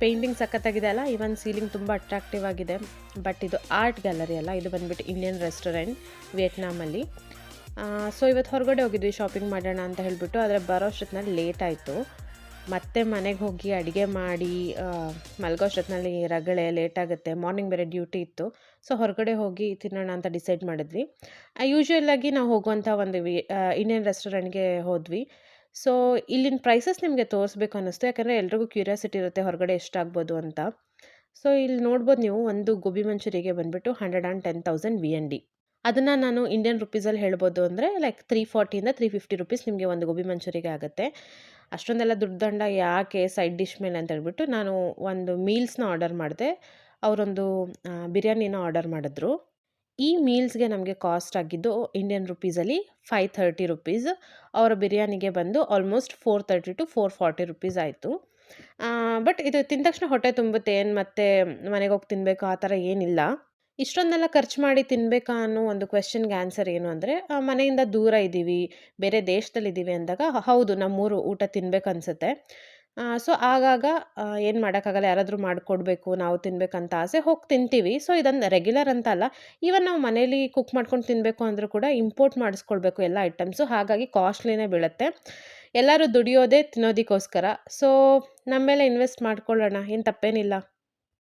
Painting ಸಖತ್ತಾಗಿದೆ ಅಲ್ಲ, even ceiling ತುಂಬ ಅಟ್ರಾಕ್ಟಿವ್ ಆಗಿದೆ. ಬಟ್ ಇದು ಆರ್ಟ್ ಗ್ಯಾಲರಿ ಅಲ್ಲ, ಇದು ಬಂದುಬಿಟ್ಟು ಇಂಡಿಯನ್ ರೆಸ್ಟೋರೆಂಟ್ ವಿಯೆಟ್ನಾಮಲ್ಲಿ. ಸೊ ಇವತ್ತು ಹೊರಗಡೆ ಹೋಗಿದ್ವಿ ಶಾಪಿಂಗ್ ಮಾಡೋಣ ಅಂತ ಹೇಳಿಬಿಟ್ಟು, ಆದರೆ ಬರೋ ಅಷ್ಟೊತ್ತಿನಲ್ಲಿ ಲೇಟ್ ಆಯಿತು. ಮತ್ತೆ ಮನೆಗೆ ಹೋಗಿ ಅಡುಗೆ ಮಾಡಿ ಮಲಗೋ ಅಷ್ಟೊತ್ತಿನಲ್ಲಿ ರಗಳೆ ಲೇಟ್ ಆಗುತ್ತೆ. ಮಾರ್ನಿಂಗ್ ಬೇರೆ ಡ್ಯೂಟಿ ಇತ್ತು. ಸೊ ಹೊರಗಡೆ ಹೋಗಿ ತಿನ್ನೋಣ ಅಂತ ಡಿಸೈಡ್ ಮಾಡಿದ್ವಿ. ಯೂಶ್ವಲಾಗಿ ನಾವು ಹೋಗುವಂಥ ಒಂದು ಇಂಡಿಯನ್ ರೆಸ್ಟೋರೆಂಟ್‌ಗೆ ಹೋದ್ವಿ. ಸೊ ಇಲ್ಲಿನ ಪ್ರೈಸಸ್ ನಿಮಗೆ ತೋರಿಸ್ಬೇಕು ಅನ್ನಿಸ್ತು. ಯಾಕಂದರೆ ಎಲ್ರಿಗೂ ಕ್ಯೂರಿಯಾಸಿಟಿ ಇರುತ್ತೆ ಹೊರಗಡೆ ಎಷ್ಟಾಗ್ಬೋದು ಅಂತ. ಸೊ ಇಲ್ಲಿ ನೋಡ್ಬೋದು ನೀವು, ಒಂದು ಗೋಬಿ ಮಂಚೂರಿಗೆ ಬಂದುಬಿಟ್ಟು 110,000 VND. ಅದನ್ನು ನಾನು ಇಂಡಿಯನ್ ರುಪೀಸಲ್ಲಿ ಹೇಳ್ಬೋದು ಅಂದರೆ ಲೈಕ್ 340 350 ರುಪೀಸ್ ನಿಮಗೆ ಒಂದು ಗೋಬಿ ಮಂಚೂರಿಗೆ ಆಗುತ್ತೆ. ಅಷ್ಟೊಂದೆಲ್ಲ ದುಡ್ಡು ದಂಡ ಯಾಕೆ ಸೈಡ್ ಡಿಶ್ ಮೇಲೆ ಅಂತ ಹೇಳ್ಬಿಟ್ಟು ನಾನು ಒಂದು ಮೀಲ್ಸ್‌ನ ಆರ್ಡರ್ ಮಾಡಿದೆ. ಅವರೊಂದು ಬಿರಿಯಾನಿನ ಆರ್ಡರ್ ಮಾಡಿದ್ರು. ಈ ಮೀಲ್ಸ್‌ಗೆ ನಮಗೆ ಕಾಸ್ಟ್ ಆಗಿದ್ದು ಇಂಡಿಯನ್ ರುಪೀಸಲ್ಲಿ 530 ರುಪೀಸ್. ಅವರ ಬಿರಿಯಾನಿಗೆ ಬಂದು ಆಲ್ಮೋಸ್ಟ್ 430 ಟು 440 ರುಪೀಸ್ ಆಯಿತು. ಬಟ್ ಇದು ತಿಂದ ತಕ್ಷಣ ಹೊಟ್ಟೆ ತುಂಬುತ್ತೆ. ಏನು ಮತ್ತೆ ಮನೆಗೆ ಹೋಗಿ ತಿನ್ನಬೇಕಾ ಆ ಥರ ಏನಿಲ್ಲ. ಇಷ್ಟೊಂದೆಲ್ಲ ಖರ್ಚು ಮಾಡಿ ತಿನ್ನಬೇಕಾ ಅನ್ನೋ ಒಂದು ಕ್ವೆಶ್ಚನ್‌ಗೆ ಆನ್ಸರ್ ಏನು ಅಂದರೆ, ಮನೆಯಿಂದ ದೂರ ಇದ್ದೀವಿ, ಬೇರೆ ದೇಶದಲ್ಲಿದ್ದೀವಿ ಅಂದಾಗ ಹೌದು, ನಮ್ಮೂರು ಊಟ ತಿನ್ಬೇಕನ್ಸುತ್ತೆ. ಸೊ ಆಗಾಗ ಏನು ಮಾಡೋಕ್ಕಾಗಲ್ಲ, ಯಾರಾದರೂ ಮಾಡಿಕೊಡ್ಬೇಕು, ನಾವು ತಿನ್ನಬೇಕಂತ ಆಸೆ, ಹೋಗಿ ತಿಂತೀವಿ. ಸೊ ಇದೊಂದು ರೆಗ್ಯುಲರ್ ಅಂತ ಅಲ್ಲ. ಈವನ್ ನಾವು ಮನೇಲಿ ಕುಕ್ ಮಾಡ್ಕೊಂಡು ತಿನ್ನಬೇಕು ಅಂದರೂ ಕೂಡ ಇಂಪೋರ್ಟ್ ಮಾಡಿಸ್ಕೊಳ್ಬೇಕು ಎಲ್ಲ ಐಟಮ್ಸು. ಹಾಗಾಗಿ ಕಾಸ್ಟ್ಲಿನೇ ಬೀಳುತ್ತೆ. ಎಲ್ಲರೂ ದುಡಿಯೋದೇ ತಿನ್ನೋದಕ್ಕೋಸ್ಕರ. ಸೊ ನಮ್ಮ ಮೇಲೆ ಇನ್ವೆಸ್ಟ್ ಮಾಡ್ಕೊಳ್ಳೋಣ, ಏನು ತಪ್ಪೇನಿಲ್ಲ.